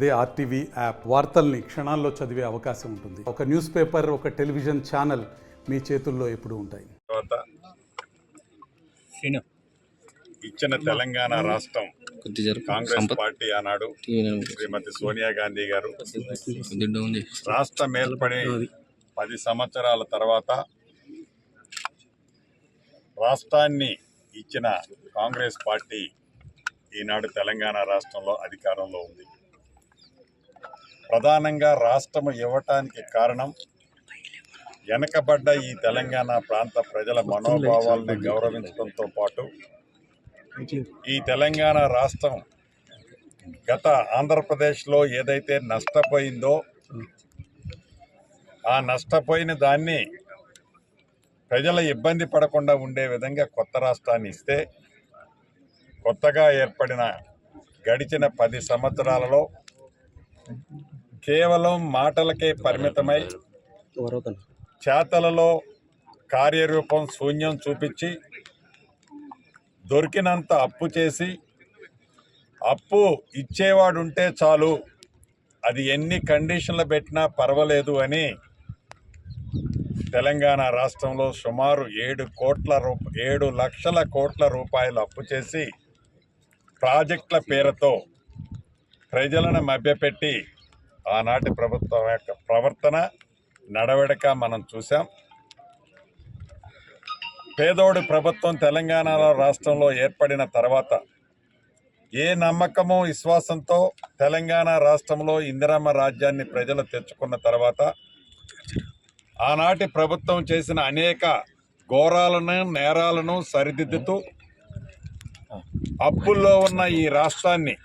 అదే RTV app వార్తల్ని క్షణాల్లో చదివే అవకాశం ఉంటుంది. ఒక న్యూస్ పేపర్, ఒక టెలివిజన్ ఛానల్ మీ చేతుల్లో ఎప్పుడూ ఉంటాయి. ఇచ్చిన తెలంగాణ రాష్ట్రం కాంగ్రెస్ పార్టీ ఆనాడు శ్రీమతి సోనియా గాంధీ గారు రాష్ట్రం ఏర్పడి 10 సంవత్సరాల తర్వాత రాష్ట్రాన్ని ఇచ్చిన కాంగ్రెస్ పార్టీ ఈనాడు తెలంగాణ రాష్ట్రంలో అధికారంలో ఉంది. ప్రధానంగా రాష్ట్రం ఇవ్వటానికి కారణం వెనకబడ్డ ఈ తెలంగాణ ప్రాంత ప్రజల మనోభావాలను గౌరవించడంతో పాటు ఈ తెలంగాణ రాష్ట్రం గత ఆంధ్రప్రదేశ్లో ఏదైతే నష్టపోయిందో ఆ నష్టపోయిన దాన్ని ప్రజల ఇబ్బంది పడకుండా ఉండే విధంగా కొత్త రాష్ట్రాన్ని ఇస్తే కొత్తగా ఏర్పడిన గడిచిన 10 సంవత్సరాలలో కేవలం మాటలకే పరిమితమై చేతలలో కార్యరూపం శూన్యం చూపించి దొరికినంత అప్పు చేసి అప్పు ఇచ్చేవాడుంటే చాలు, అది ఎన్ని కండిషన్లు పెట్టినా పర్వాలేదు అని తెలంగాణ రాష్ట్రంలో సుమారు 7 లక్షల కోట్ల రూపాయలు అప్పు చేసి ప్రాజెక్టుల పేరుతో ప్రజలను మభ్యపెట్టి ఆనాటి ప్రభుత్వం యొక్క ప్రవర్తన నడవడిక మనం చూసాం. పేదోడి ప్రభుత్వం తెలంగాణ రాష్ట్రంలో ఏర్పడిన తర్వాత ఏ నమ్మకము విశ్వాసంతో తెలంగాణ రాష్ట్రంలో ఇందిరమ్మ రాజ్యాన్ని ప్రజలు తెచ్చుకున్న తర్వాత ఆనాటి ప్రభుత్వం చేసిన అనేక ఘోరాలను నేరాలను సరిదిద్దుతూ అప్పుల్లో ఉన్న ఈ రాష్ట్రాన్ని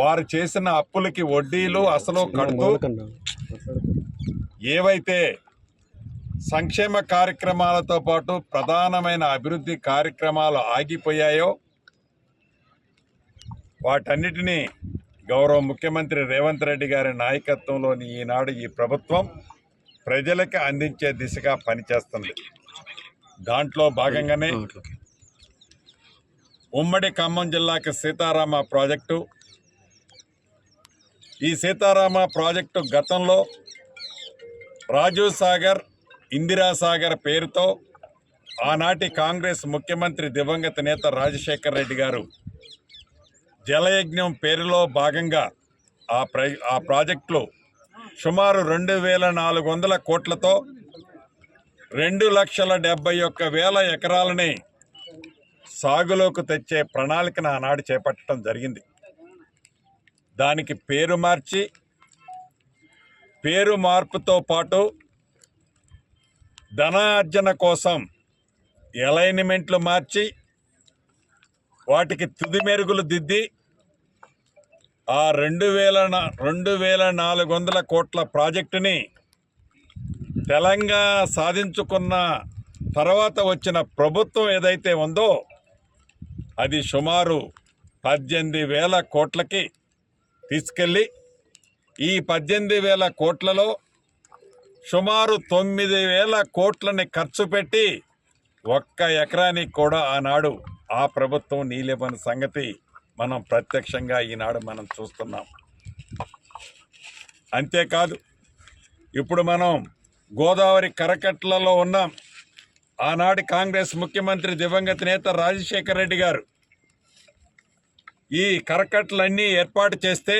వారు చేసిన అప్పులకి వడ్డీలు అసలు కడుతూ ఏవైతే సంక్షేమ కార్యక్రమాలతో పాటు ప్రధానమైన అభివృద్ధి కార్యక్రమాలు ఆగిపోయాయో వాటన్నిటినీ గౌరవ ముఖ్యమంత్రి రేవంత్ రెడ్డి గారి నాయకత్వంలోని ఈనాడు ఈ ప్రభుత్వం ప్రజలకు అందించే దిశగా పనిచేస్తుంది. దాంట్లో భాగంగానే ఉమ్మడి ఖమ్మం జిల్లాకి సీతారామ ప్రాజెక్టు, ఈ సీతారామ ప్రాజెక్టు గతంలో రాజీవ్ సాగర్, ఇందిరాసాగర్ పేరుతో ఆనాటి కాంగ్రెస్ ముఖ్యమంత్రి దివంగత నేత రాజశేఖర్ రెడ్డి గారు జలయజ్ఞం పేరులో భాగంగా ఆ ప్రాజెక్టులో సుమారు 2,400 కోట్లతో 2,71,000 ఎకరాలని సాగులోకి తెచ్చే ప్రణాళికను ఆనాడు చేపట్టడం జరిగింది. దానికి పేరు మార్పుతో పాటు ధనార్జన కోసం అలైన్మెంట్లు మార్చి వాటికి తుది మెరుగులు దిద్ది ఆ 2,400 కోట్ల ప్రాజెక్టుని తెలంగాణ సాధించుకున్న తర్వాత వచ్చిన ప్రభుత్వం ఏదైతే ఉందో అది సుమారు 18,000 కోట్లకి తీసుకెళ్ళి ఈ 18,000 కోట్లలో సుమారు 9,000 కోట్లని ఖర్చు పెట్టి ఒక్క ఎకరానికి కూడా ఆనాడు ఆ ప్రభుత్వం నీళ్ళివ్వని సంగతి మనం ప్రత్యక్షంగా ఈనాడు మనం చూస్తున్నాం. అంతేకాదు ఇప్పుడు మనం గోదావరి కరకట్టలలో ఉన్నాం. ఆనాటి కాంగ్రెస్ ముఖ్యమంత్రి దివంగత నేత రాజశేఖర్ రెడ్డి గారు ఈ కరకట్టలన్నీ ఏర్పాటు చేస్తే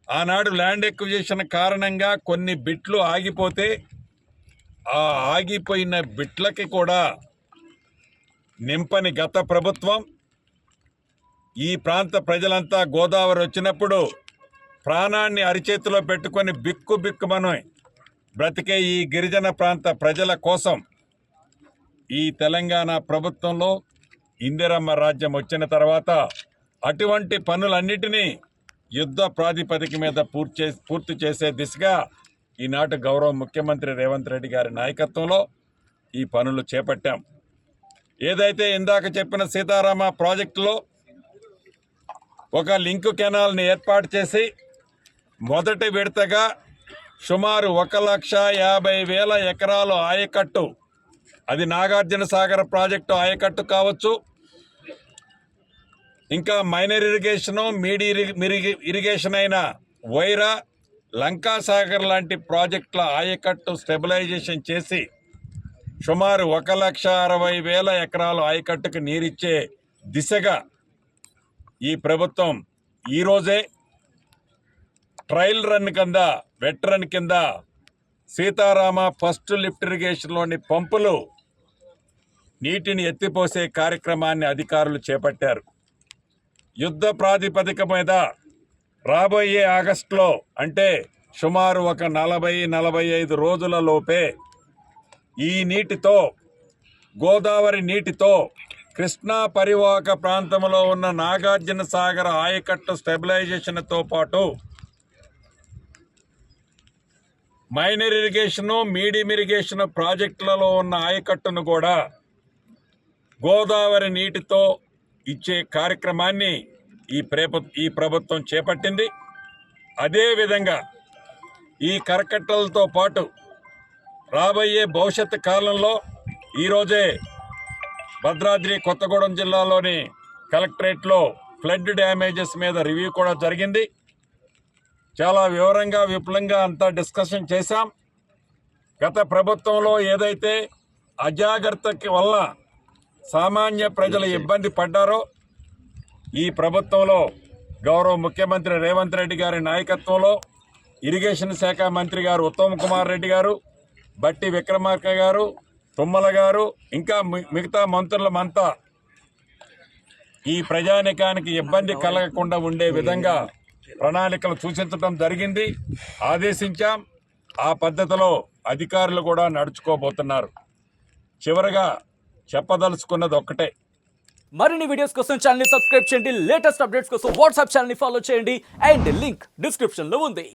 ఆనాడు ల్యాండ్ ఎక్విజిషన్ కారణంగా కొన్ని బిట్లు ఆగిపోతే ఆ ఆగిపోయిన బిట్లకి కూడా నింపని గత ప్రభుత్వం ఈ ప్రాంత ప్రజలంతా గోదావరి వచ్చినప్పుడు ప్రాణాన్ని అరిచేతిలో పెట్టుకొని బిక్కుమని బ్రతికే ఈ గిరిజన ప్రాంత ప్రజల కోసం ఈ తెలంగాణ ప్రభుత్వంలో ఇందిరమ్మ రాజ్యం వచ్చిన తర్వాత అటువంటి పనులన్నిటినీ యుద్ధ ప్రాతిపదిక మీద పూర్తి చేసే దిశగా ఈనాటి గౌరవ ముఖ్యమంత్రి రేవంత్ రెడ్డి గారి నాయకత్వంలో ఈ పనులు చేపట్టాం. ఏదైతే ఇందాక చెప్పిన సీతారామ ప్రాజెక్టులో ఒక లింక్ కెనాల్ని ఏర్పాటు చేసి మొదటి విడతగా సుమారు 1,50,000 ఎకరాలు ఆయకట్టు, అది నాగార్జున సాగర్ ప్రాజెక్టు ఆయకట్టు కావచ్చు, ఇంకా మైనర్ ఇరిగేషను ఇరిగేషన్ అయిన వైరా లంకాసాగర్ లాంటి ప్రాజెక్టుల ఆయకట్టు స్టెబిలైజేషన్ చేసి సుమారు 1,60,000 ఎకరాలు ఆయకట్టుకు నీరిచ్చే దిశగా ఈ ప్రభుత్వం ఈరోజే ట్రయల్ రన్ కింద వెట్ రన్ కింద సీతారామ ఫస్ట్ లిఫ్ట్ ఇరిగేషన్లోని పంపులు నీటిని ఎత్తిపోసే కార్యక్రమాన్ని అధికారులు చేపట్టారు. యుద్ధ ప్రాతిపదిక మీద రాబోయే ఆగస్టులో అంటే సుమారు ఒక 40-45 రోజుల లోపే ఈ నీటితో గోదావరి నీటితో కృష్ణా పరివాహక ప్రాంతంలో ఉన్న నాగార్జున సాగర్ ఆయకట్టు స్టెబిలైజేషన్తో పాటు మైనర్ ఇరిగేషను మీడియం ఇరిగేషన్ ప్రాజెక్టులలో ఉన్న ఆయకట్టును కూడా గోదావరి నీటితో ఇచ్చే కార్యక్రమాన్ని ఈ ప్రభుత్వం చేపట్టింది. అదేవిధంగా ఈ కరకట్టలతో పాటు రాబోయే భవిష్యత్తు కాలంలో ఈరోజే భద్రాద్రి కొత్తగూడెం జిల్లాలోని కలెక్టరేట్లో ఫ్లడ్ డ్యామేజెస్ మీద రివ్యూ కూడా జరిగింది. చాలా వివరంగా విపులంగా అంతా డిస్కషన్ చేశాం. గత ప్రభుత్వంలో ఏదైతే అజాగ్రత్తకి వల్ల సామాన్య ప్రజలు ఇబ్బంది పడ్డారో ఈ ప్రభుత్వంలో గౌరవ ముఖ్యమంత్రి రేవంత్ రెడ్డి గారి నాయకత్వంలో ఇరిగేషన్ శాఖ మంత్రి గారు ఉత్తమ్ కుమార్ రెడ్డి గారు, బట్టి విక్రమార్క గారు, తుమ్మల గారు ఇంకా మిగతా మంత్రులమంతా ఈ ప్రజానికానికి ఇబ్బంది కలగకుండా ఉండే విధంగా ప్రణాళికలు సూచించడం జరిగింది, ఆదేశించాం. ఆ పద్ధతిలో అధికారులు కూడా నడుచుకోబోతున్నారు. చివరగా చెప్పదలుచుకున్నది ఒక్కటే, మరిన్ని వీడియోస్ కోసం ఛానల్ ని సబ్స్క్రైబ్ చేయండి. లేటెస్ట్ అప్డేట్స్ కోసం వాట్సాప్ ఛానల్ ని ఫాలో చేయండి. అండ్ లింక్ డిస్క్రిప్షన్ లో ఉంది.